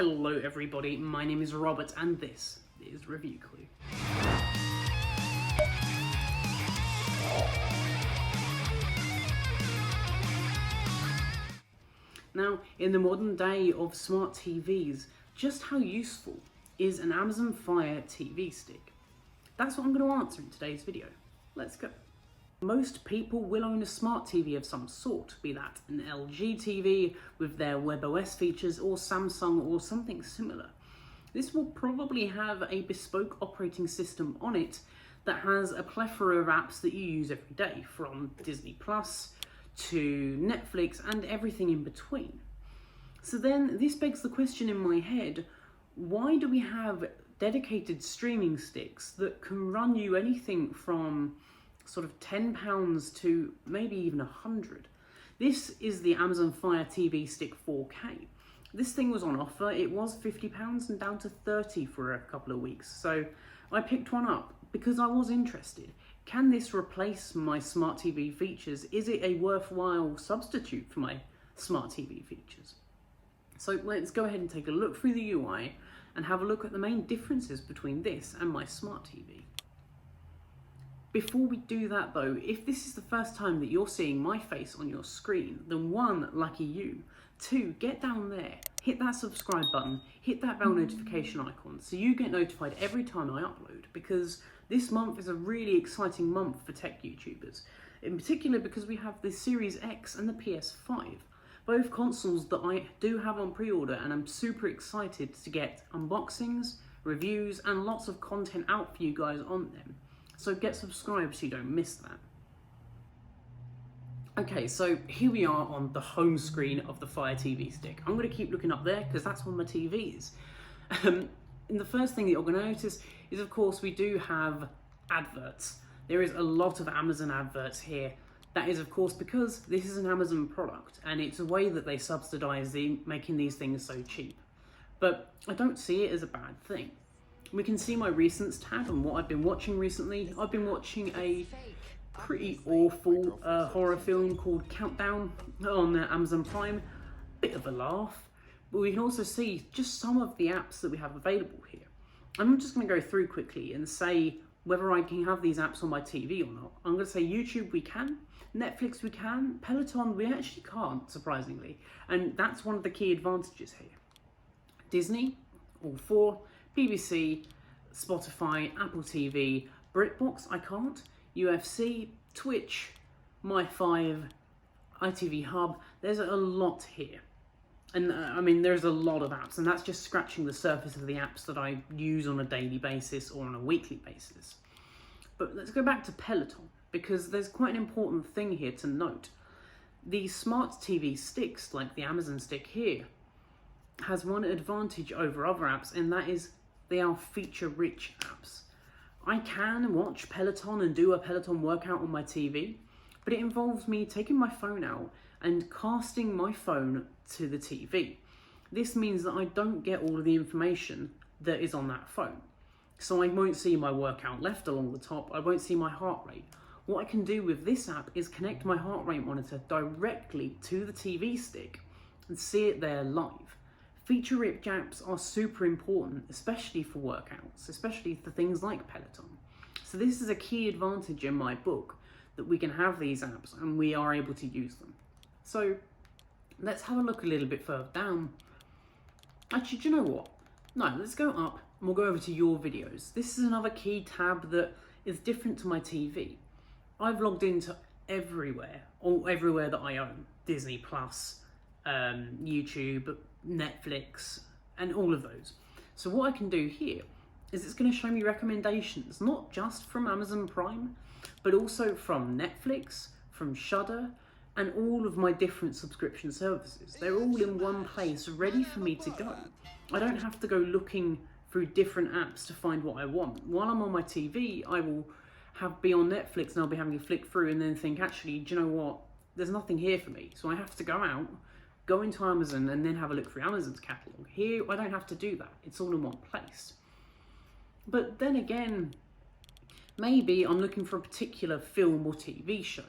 Hello everybody, my name is Robert and this is Review Clue. Now, in the modern day of smart TVs, just how useful is an Amazon Fire TV stick? That's what I'm going to answer in today's video. Let's go. Most people will own a smart TV of some sort, be that an LG TV with their WebOS features or Samsung or something similar. This will probably have a bespoke operating system on it that has a plethora of apps that you use every day, from Disney Plus to Netflix and everything in between. So then this begs the question in my head, why do we have dedicated streaming sticks that can run you anything from sort of £10 to maybe even £100? This is the Amazon Fire TV Stick 4K. This thing was on offer. It was £50 and down to £30 for a couple of weeks. So I picked one up because I was interested. Can this replace my smart TV features? Is it a worthwhile substitute for my smart TV features? So let's go ahead and take a look through the UI and have a look at the main differences between this and my smart TV. Before we do that though, if this is the first time that you're seeing my face on your screen, then one, lucky you. Two, get down there, hit that subscribe button, hit that bell notification icon so you get notified every time I upload, because this month is a really exciting month for tech YouTubers, in particular because we have the Series X and the PS5, both consoles that I do have on pre-order, and I'm super excited to get unboxings, reviews and lots of content out for you guys on them. So get subscribed so you don't miss that. Okay, so here we are on the home screen of the Fire TV Stick. I'm going to keep looking up there because that's where my TV is. And the first thing that you're going to notice is, of course, we do have adverts. There is a lot of Amazon adverts here. That is, of course, because this is an Amazon product and it's a way that they subsidize making these things so cheap. But I don't see it as a bad thing. We can see my recents tab and what I've been watching recently. I've been watching a pretty awful horror film called Countdown on Amazon Prime. Bit of a laugh. But we can also see just some of the apps that we have available here. I'm just going to go through quickly and say whether I can have these apps on my TV or not. I'm going to say YouTube we can, Netflix we can, Peloton we actually can't, surprisingly. And that's one of the key advantages here. Disney, all four. BBC, Spotify, Apple TV, BritBox I can't, UFC, Twitch, My5, ITV Hub. There's a lot here. And I mean, there's a lot of apps, and that's just scratching the surface of the apps that I use on a daily basis or on a weekly basis. But let's go back to Peloton, because there's quite an important thing here to note. The smart TV sticks, like the Amazon stick here, has one advantage over other apps, and that is they are feature-rich apps. I can watch Peloton and do a Peloton workout on my TV, but it involves me taking my phone out and casting my phone to the TV. This means that I don't get all of the information that is on that phone. So I won't see my workout left along the top, I won't see my heart rate. What I can do with this app is connect my heart rate monitor directly to the TV stick and see it there live. Feature-rich apps are super important, especially for workouts, especially for things like Peloton. So this is a key advantage in my book, that we can have these apps and we are able to use them. So let's have a look a little bit further down. Actually, do you know what? No, let's go up and we'll go over to your videos. This is another key tab that is different to my TV. I've logged into everywhere that I own. Disney Plus, YouTube, Netflix, and all of those. So what I can do here is it's going to show me recommendations, not just from Amazon Prime, but also from Netflix, from Shudder, and all of my different subscription services. They're all in one place, ready for me to go. I don't have to go looking through different apps to find what I want. While I'm on my TV, I will be on Netflix and I'll be having to flick through and then think, actually, do you know what? There's nothing here for me. So I have to go out, go into Amazon and then have a look through Amazon's catalogue. Here, I don't have to do that. It's all in one place. But then again, maybe I'm looking for a particular film or TV show.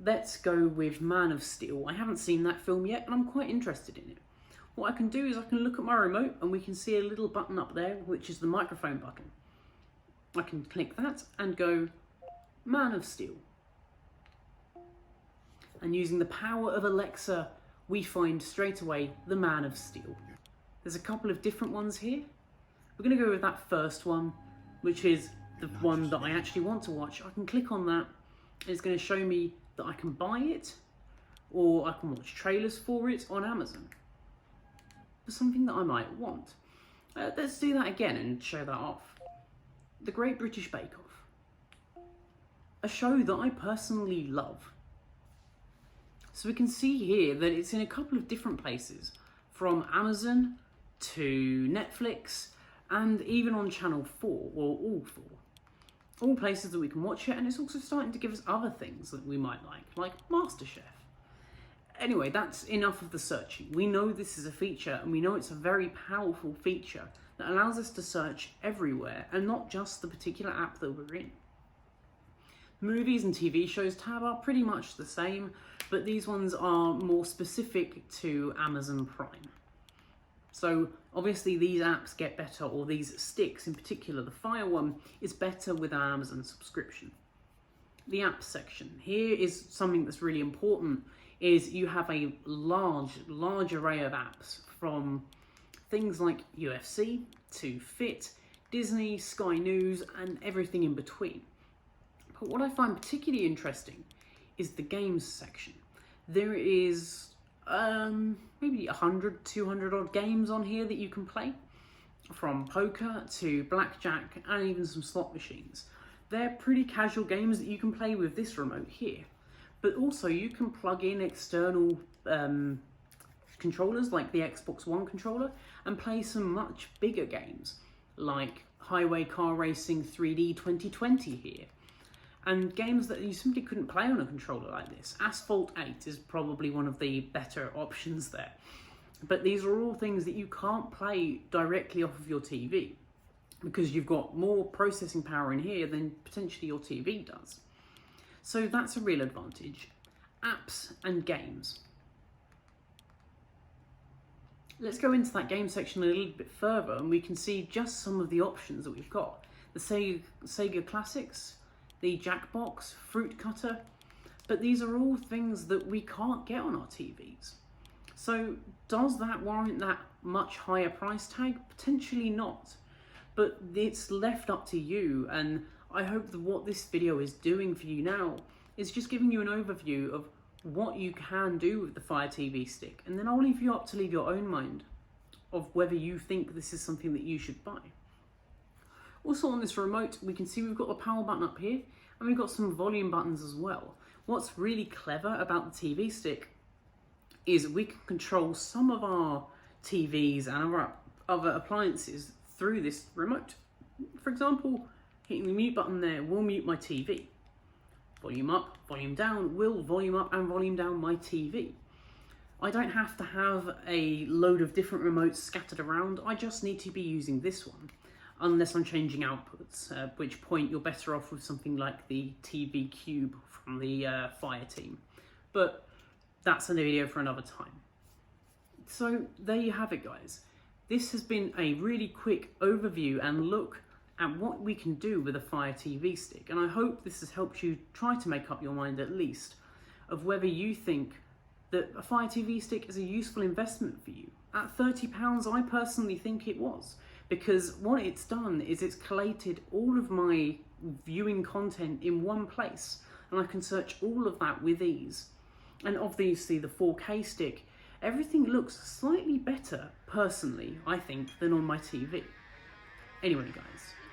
Let's go with Man of Steel. I haven't seen that film yet, and I'm quite interested in it. what I can do is I can look at my remote and we can see a little button up there, which is the microphone button. I can click that and go Man of Steel. And using the power of Alexa, we find straight away the Man of Steel. There's a couple of different ones here. We're going to go with that first one, which is the one that I actually want to watch. I can click on that, and it's going to show me that I can buy it, or I can watch trailers for it on Amazon. For something that I might want. Let's do that again and show that off. The Great British Bake Off. A show that I personally love. So we can see here that it's in a couple of different places, from Amazon to Netflix, and even on Channel 4, or all 4. All places that we can watch it, and it's also starting to give us other things that we might like MasterChef. Anyway, that's enough of the searching. We know this is a feature, and we know it's a very powerful feature that allows us to search everywhere, and not just the particular app that we're in. Movies and TV shows tab are pretty much the same, but these ones are more specific to Amazon Prime. So obviously these apps get better, or these sticks in particular, the Fire one is better with our Amazon subscription. The apps section. Here is something that's really important, is you have a large array of apps, from things like UFC to Fit, Disney, Sky News, and everything in between. But what I find particularly interesting is the games section. There is maybe 100, 200 odd games on here that you can play, from poker to blackjack and even some slot machines. They're pretty casual games that you can play with this remote here, but also you can plug in external controllers like the Xbox One controller and play some much bigger games like Highway Car Racing 3D 2020 here. And games that you simply couldn't play on a controller like this. Asphalt 8 is probably one of the better options there. But these are all things that you can't play directly off of your TV, because you've got more processing power in here than potentially your TV does. So that's a real advantage. Apps and games. Let's go into that game section a little bit further, and we can see just some of the options that we've got. The Sega Classics, the Jackbox, Fruit Cutter, but these are all things that we can't get on our TVs. So does that warrant that much higher price tag? Potentially not, but it's left up to you, and I hope that what this video is doing for you now is just giving you an overview of what you can do with the Fire TV stick, and then I'll leave you up to leave your own mind of whether you think this is something that you should buy. Also on this remote, we can see we've got the power button up here, and we've got some volume buttons as well. What's really clever about the TV stick is we can control some of our TVs and our other appliances through this remote. For example, hitting the mute button there will mute my TV. Volume up, volume down will volume up and volume down my TV. I don't have to have a load of different remotes scattered around, I just need to be using this one. Unless I'm changing outputs, at which point you're better off with something like the TV Cube from the Fire team. But that's a video for another time. So there you have it, guys. This has been a really quick overview and look at what we can do with a Fire TV stick, and I hope this has helped you try to make up your mind at least of whether you think that a Fire TV stick is a useful investment for you. At £30, I personally think it was, because what it's done is it's collated all of my viewing content in one place, and I can search all of that with ease. And obviously the 4K stick, everything looks slightly better, personally, I think, than on my TV. Anyway, guys,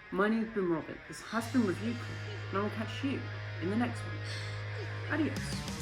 my name's been Robert, this has been Review Club, and I will catch you in the next one. Adios.